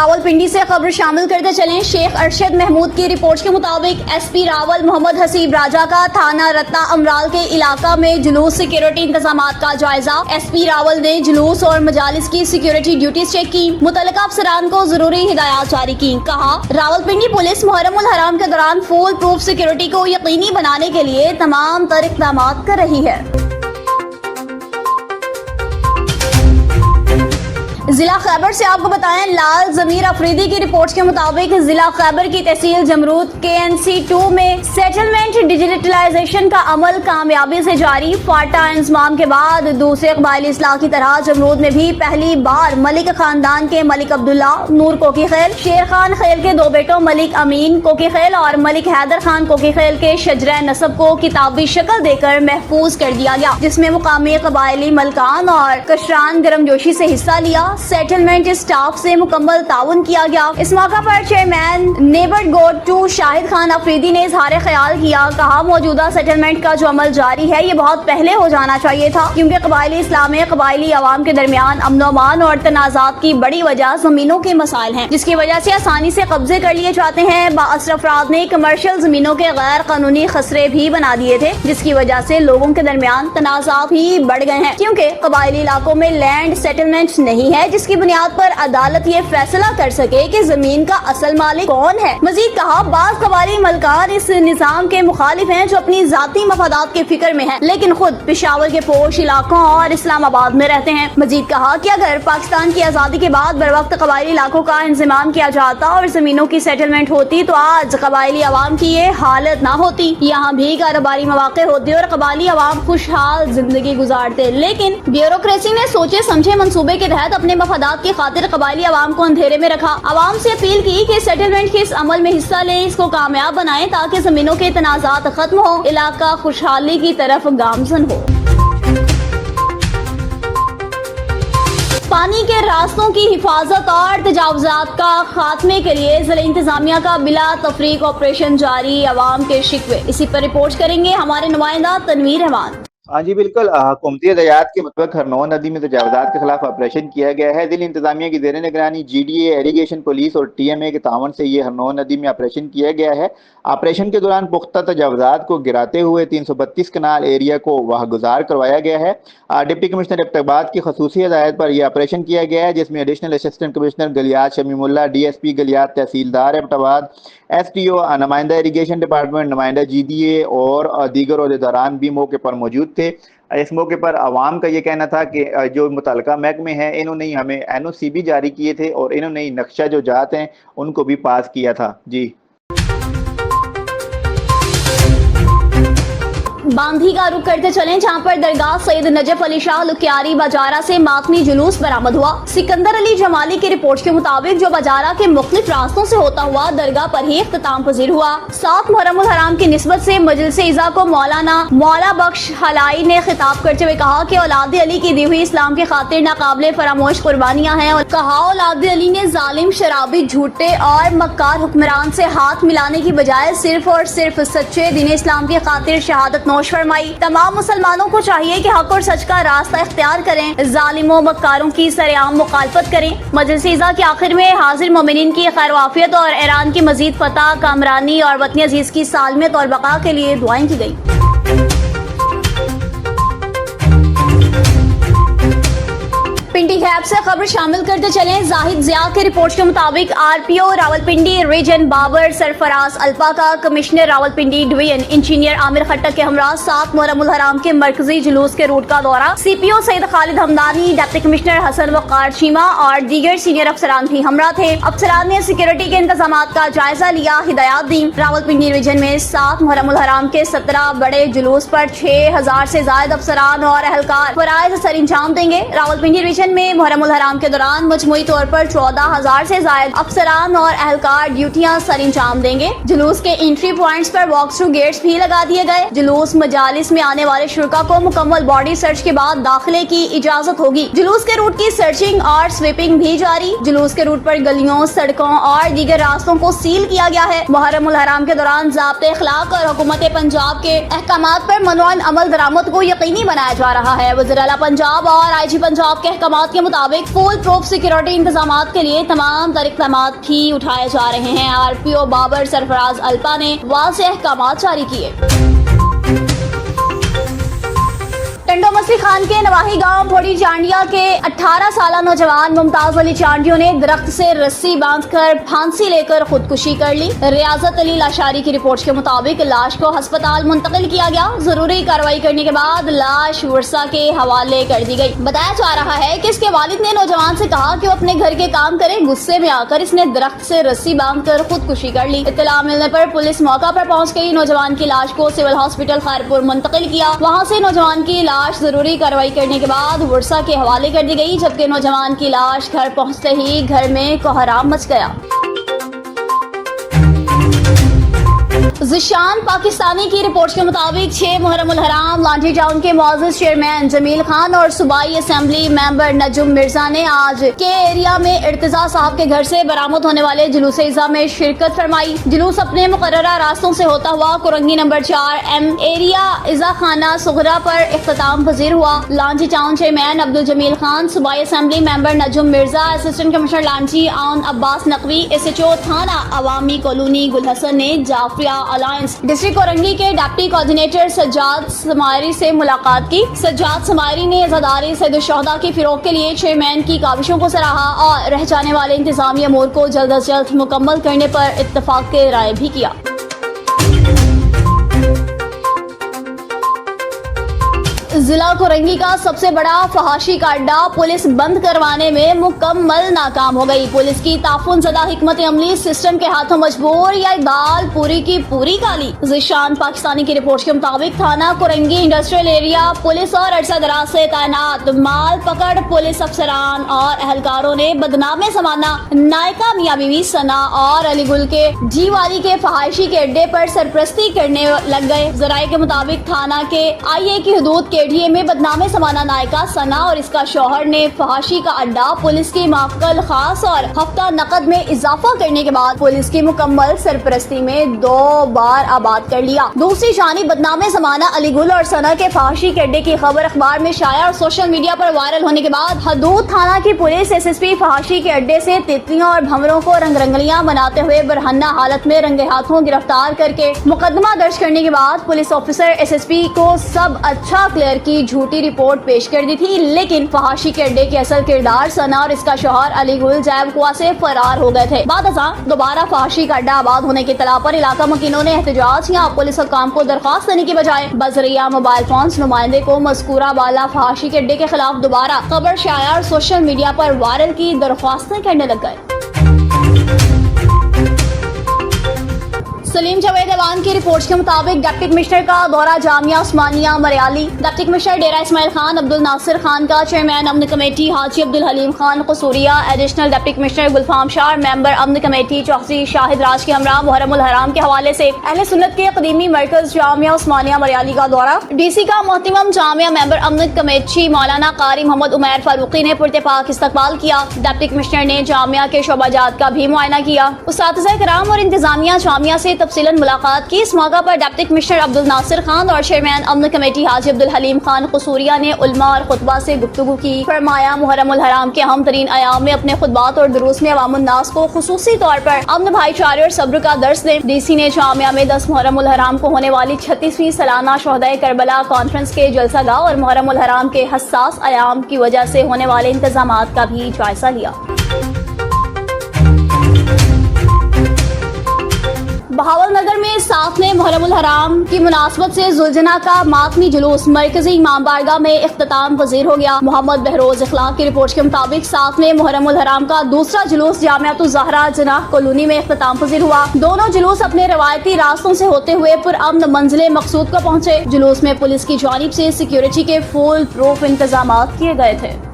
रावलपिंडी से खबर शामिल करते चलें। शेख अरशद महमूद की रिपोर्ट के मुताबिक एसपी रावल मोहम्मद हसीब राजा का थाना रत्ता अमराल के इलाका में जुलूस सिक्योरिटी इंतजामात का जायजा। एसपी रावल ने जुलूस और मजालिस की सिक्योरिटी ड्यूटीज चेक की, मुतल्लिका अफसरान को जरूरी हिदायत जारी की। कहा, रावलपिंडी पुलिस मुहर्रम उल हराम के दौरान फुल प्रूफ सिक्योरिटी को यकीनी बनाने के लिए तमाम तर इक़दामात कर रही है। जिला खैबर से आपको बताएं, लाल जमीर अफरीदी की रिपोर्ट के मुताबिक जिला खैबर की तहसील जमरूद KNC 2 में सेटलमेंट डिजिटलाइजेशन का अमल कामयाबी से जारी। फाटा इंजमाम के बाद दूसरे कबायली इस्लाह की तरह जमरूद में भी पहली बार मलिक खानदान के मलिक अब्दुल्ला नूर कोकी खेल, शेर खान खेल के दो बेटों मलिक अमीन कोकी खेल और मलिक हैदर खान कोकी खेल के शजरा नसब को किताबी शक्ल देकर महफूज कर दिया गया, जिसमें मुकामी कबायली मलकान और कशरान गर्मजोशी से हिस्सा लिया। सेटलमेंट स्टाफ से मुकम्मल ताउन किया गया। इस मौका पर चेयरमैन नेबर गोड 2 शाहिद खान अफरीदी ने इजहार ख्याल किया। कहा, मौजूदा सेटलमेंट का जो अमल जारी है ये बहुत पहले हो जाना चाहिए था, क्योंकि कबायली इस्लाम में कबायली अवाम के दरमियान अमन अमान और तनाजात की बड़ी वजह जमीनों के मसाइल हैं, जिसकी वजह से आसानी से कब्जे कर लिए जाते हैं। बाअसर अफराद ने कमर्शियल जमीनों के गैर कानूनी खसरे भी बना दिए थे, जिसकी वजह से लोगों के दरमियान तनाजात भी बढ़ गए हैं, क्योंकि कबायली इलाकों में लैंड सेटलमेंट नहीं है, जिसकी बुनियाद पर अदालत ये फैसला कर सके कि जमीन का असल मालिक कौन है। मजीद कहा, बाज़ कबायली मलकान इस निजाम के मुखालिफ हैं जो अपनी जाती मफादात के फिक्र में हैं, लेकिन खुद पेशावर के पोश इलाकों और इस्लामाबाद में रहते हैं। मजीद कहा कि अगर पाकिस्तान की आज़ादी के बाद बर वक्त कबायली इलाकों का इंतजाम किया जाता और जमीनों की सेटलमेंट होती तो आज कबायली अवाम की ये हालत ना होती, यहाँ भी कारोबारी मौके होते और कबायली अवाम खुशहाल जिंदगी गुजारते। लेकिन ब्यूरोक्रेसी ने सोचे समझे मंसूबे के तहत अपने मफादात की खातिर कबायली अवाम को अंधेरे में रखा। अवाम से अपील की कि सेटलमेंट के इस अमल में हिस्सा लें, इसको कामयाब बनाएं ताकि जमीनों के तनाजात खत्म हो, इलाका खुशहाली की तरफ गामजन हो। पानी के रास्तों की हिफाजत और तजावुजात का खात्मे के लिए जिला इंतजामिया का बिला तफरीक ऑपरेशन जारी, अवाम के शिकवे। इसी पर रिपोर्ट करेंगे हमारे नुमाइंदा तनवीर रहमान। हाँ जी बिल्कुल, हुकूमती हदायत के मुताबिक हरनौन नदी में तजावुजात के खिलाफ ऑपरेशन किया गया है। जिला इंतजामिया की ज़ेर निगरानी GDA, इरिगेशन पुलिस और TMA के तावन से ये हरनौन नदी में ऑपरेशन किया गया है। ऑपरेशन के दौरान पुख्ता तजावुजात को गिराते हुए 332 कनाल एरिया को वाहगुजार करवाया गया है। डिप्टी कमिश्नर इब्तिबाद की खसूसी हदायत पर यह ऑपरेशन किया गया है, जिसमें additional assistant commissioner Galiyat Shamimullah, DSP Galiyat, तहसीलदार इब्तिबाद, STO, नुमाइंदा इरिगेशन डिपार्टमेंट, नुमाइंदा GDA और दीगर अहदेदारान भी मौके पर मौजूद थे। इस मौके पर आवाम का ये कहना था कि जो मुतल्लिका महकमे हैं इन्होंने ही हमें NOC भी जारी किए थे और इन्होंने ही नक्शा जो जात हैं उनको भी पास किया था। जी बांधी का रुख करते चलें, जहां पर दरगाह सैयद नजफ अली शाह लुकियारी बाजारा से मातमी जुलूस बरामद हुआ। सिकंदर अली जमाली की रिपोर्ट के मुताबिक जो बाजारा के मुख्तलिफ रास्तों से होता हुआ दरगाह पर ही इख्तिताम पजीर हुआ। 7 मुहर्रम उल हराम की निस्बत से मजलिस इज़ा को मौला बख्श हलाई ने खिताब करते हुए कहा कि औलाद अली की दी हुई इस्लाम के खातिर नाकाबिले फरामोश कुर्बानियां हैं। और कहा, औलाद अली ने जालिम, शराबी, झूठे और मक्कार हुक्मरान से हाथ मिलाने की बजाय सिर्फ और सिर्फ सच्चे दीन इस्लाम की खातिर शहादत नोश फरमाई। तमाम मुसलमानों को चाहिए कि हक और सच का रास्ता इख्तियार करें, जालिमों मक्कारों की सरेआम मुखालफत करें। मजलिस इज़ा के आखिर में हाजिर मोमिनीन की खैर वाफियत और ईरान की मजीद फतह, कामरानी और वतन अजीज की सालमियत और बका के लिए दुआएं की गई। पिंडी गैप से खबर शामिल करते चलें। जाहिद जिया के रिपोर्ट के मुताबिक RPO रावलपिंडी रीजन बाबर सरफराज अल्पा का commissioner Rawalpindi division engineer Aamir Khattak के हमरा 7 मुहर्रम उल हराम के मरकजी जुलूस के रूट का दौरा। CPO Syed Khalid Hamdani, deputy commissioner Hasan Waqar Cheema और दीगर सीनियर अफसरान भी हमरा थे। अफसरान ने सिक्योरिटी के इंतजामात का जायजा लिया, हिदायत दी। रावलपिंडी रीजन में 7 मुहर्रम उल हराम के 17 बड़े जुलूस पर 6000 से ज्यादा अफसरान और अहलकार फराइज सर अंजाम देंगे। रावलपिंडी रीजन में मुहर्रम उल हराम के दौरान मजमूई तौर पर 14000 से ज्यादा अफसरान और एहलकार ड्यूटियां सर अंजाम देंगे। जुलूस के एंट्री पॉइंट्स पर वॉक थ्रू गेट्स भी लगा दिए गए। जुलूस मजालिस में आने वाले शुरका को मुकम्मल बॉडी सर्च के बाद दाखिले की इजाजत होगी। जुलूस के रूट की सर्चिंग और स्वीपिंग भी जारी। जुलूस के रूट पर गलियों, सड़कों और दीगर रास्तों को सील किया गया है। मुहर्रम उल हराम के दौरान ज़ाब्ते अखलाक और हुकूमत पंजाब के अहकामात पर मनोअन अमल दरामद को यकीनी बनाया जा रहा है। वज़ीर आला पंजाब और IG पंजाब के अहकामात के मुताबिक फुल प्रूफ सिक्योरिटी इंतजामात के लिए तमाम तर इक़दामात भी उठाए जा रहे हैं। RPO बाबर सरफराज अल्पा ने वाज़ेह अहकामात जारी किए। टंडो मछली खान के नवाही गांव भोड़ी चांडिया के 18 साल नौजवान मुमताज अली चांडियों ने दरख्त से रस्सी बांधकर फांसी लेकर खुदकुशी कर ली। रियाजत अली लाशारी की रिपोर्ट के मुताबिक लाश को अस्पताल मुंतकिल किया गया। जरूरी कार्रवाई करने के बाद लाश वर्सा के हवाले कर दी गई। बताया जा रहा है कि इसके वालिद ने नौजवान से कहा कि वो अपने घर के काम करे। गुस्से में आकर इसने दरख्त से रस्सी बांधकर खुदकुशी कर ली। इत्तला मिलने पर पुलिस मौका पर पहुंच गई। नौजवान की लाश को सिविल हॉस्पिटल खैरपुर मुंतकिल किया। वहां से नौजवान की लाश जरूरी कार्रवाई करने के बाद वर्सा के हवाले कर दी गई, जबकि नौजवान की लाश घर पहुंचते ही घर में कोहराम मच गया। ज़िशान पाकिस्तानी की रिपोर्ट के मुताबिक 6 मुहर्रम उल हराम लांठी टाउन के मुअज़्ज़ज़ चेयरमैन जमील खान और सूबाई असेंबली मेंबर नजुम मिर्जा ने आज के एरिया में इर्तिजा साहब के घर से बरामद होने वाले जुलूस इज़्ज़ा में शिरकत फरमाई। जुलूस अपने मुकर्ररा रास्तों से होता हुआ कुरंगी नंबर 4 एरिया इज़्ज़ा खाना सुगरा पर इख्तिताम पजीर हुआ। लांठी टाउन चेयरमैन अब्दुल जमील खान, सूबाई assembly member नजुम Mirza, assistant commissioner लांठी आन अब्बास नकवी, SHO थाना अवामी कॉलोनी गुलहसन ने जाफरिया अलायंस डिस्ट्रिक्ट औरंगी के डिप्टी कोऑर्डिनेटर सज्जाद समारी से मुलाकात की। सज्जाद समारी ने अज़ादारी सैयद-उश-शुहदा की फिरोग के लिए चेयरमैन की काविशों को सराहा और रह जाने वाले इंतजामी अमूर को जल्द अज जल्द मुकम्मल करने पर इत्तफाक के राय भी किया। जिला कोरंगी का सबसे बड़ा फहाशी का अड्डा पुलिस बंद करवाने में मुकम्मल नाकाम हो गई। पुलिस की ताफुन ज़दा हिकमत अमली सिस्टम के हाथों मजबूर या दाल पूरी की पूरी काली। ज़िशान पाकिस्तानी की रिपोर्ट के मुताबिक थाना कोरंगी इंडस्ट्रियल एरिया पुलिस और अरसा दराज से तैनात माल पकड़ पुलिस अफसरान और अहलकारों ने बदनामे समाना नायका मियां बीवी सना और अलीगुल के जी वाली के फहाशी के अड्डे पर सरपरस्ती करने लग गए। जराये के मुताबिक थाना के IA की हदूद के में बदनामे समाना नायका सना और इसका शौहर ने फहाशी का अड्डा पुलिस की माफकल खास और हफ्ता नकद में इजाफा करने के बाद पुलिस की मुकम्मल सरपरस्ती में 2 बार आबाद कर लिया। दूसरी जानिब बदनामे समाना अलीगुल और सना के फहाशी के अड्डे की खबर अखबार में शाया और सोशल मीडिया पर वायरल होने के बाद हदूद थाना की पुलिस SSP फहाशी के अड्डे से तितलियों और भंवरों को रंगरंगलियां बनाते हुए बरहन्ना हालत में रंगे हाथों गिरफ्तार करके मुकदमा दर्ज करने के बाद पुलिस ऑफिसर SSP को सब अच्छा क्लियर की झूठी रिपोर्ट पेश कर दी थी। लेकिन फहाशी के अड्डे के असल किरदार सना और इसका शौहर अलीगुल जैब कुआ से फरार हो गए थे। बाद दोबारा फहाशी का अड्डा आबाद होने की इत्तला पर इलाका मकीनों ने एहतजाज या पुलिस हुक्काम को दरख्वास्त देने की बजाय बजरिया मोबाइल फोन नुमाइंदे को मज़कूरा वाला फहाशी के अड्डे के खिलाफ दोबारा खबर शाया और सोशल मीडिया पर वायरल की दरख्वास्तें करने लग गए। सलीम जावेद अवान की रिपोर्ट के मुताबिक डिप्टी कमिश्नर का दौरा जामिया उस्मानिया मरयाली। डिप्टी कमिश्नर डेरा इस्माइल खान अब्दुल नासिर खान का chairman Aman committee Haji Abdul Halim Khan Kasuria, additional deputy commissioner Gulfam Shah, member Aman committee Chaudhry Shahid Raj के हमरा मुहर्रम उल हराम के हवाले से अहले सुन्नत के कदीमी मरकज जामिया उस्मानिया मरयाली का दौरा। DC का मोहतरम जामिया मेंबर अमन कमेटी मौलाना कारी मोहम्मद उमैर फारूकी ने पुरतपाक इस्तकबाल किया। डिप्टी कमिश्नर ने जामिया के शोबाजात का भी मुआयना किया। उस्ताद कराम और इंतजामिया जामिया से तफसीलन मुलाकात की। इस मौका पर डिप्टी कमिश्नर अब्दुल नासिर खान और चेयरमैन अमन कमेटी हाजी अब्दुल हलीम खान कसूरिया ने उलमा और खुतबा से गुफ्तगू की। फरमाया मुहर्रम उल हराम के अहम तरीन अयाम में अपने खुतबात और दुरूस में अवामुन नास को खुसूसी तौर पर अमन, भाईचारे और सब्र का दर्स दें। DC ने जामिया में 10 मुहर्रम उल हराम को होने वाली 36वीं सालाना शोहदाए करबला कॉन्फ्रेंस के जलसागाह और मुहर्रम उल हराम के हसास अयाम की वजह से होने वाले इंतजामात का भी जायजा लिया। बहावलनगर में 7वें मुहर्रम उल हराम की मुनासबत से जुलजना का मातमी जुलूस मरकजी इमाम बारगाह में इख्तिताम पजीर हो गया। मोहम्मद बहरोज इखलाक की रिपोर्ट के मुताबिक 7वें मुहर्रम उल हराम का दूसरा जुलूस जामियातुल ज़हरा जनाह कॉलोनी में इख्तिताम पजीर हुआ। दोनों जुलूस अपने रवायती रास्तों से होते हुए पुरअमन मंजिले मकसूद को पहुँचे। जुलूस में पुलिस की जानिब से सिक्योरिटी के फुल प्रूफ इंतजाम किए गए थे।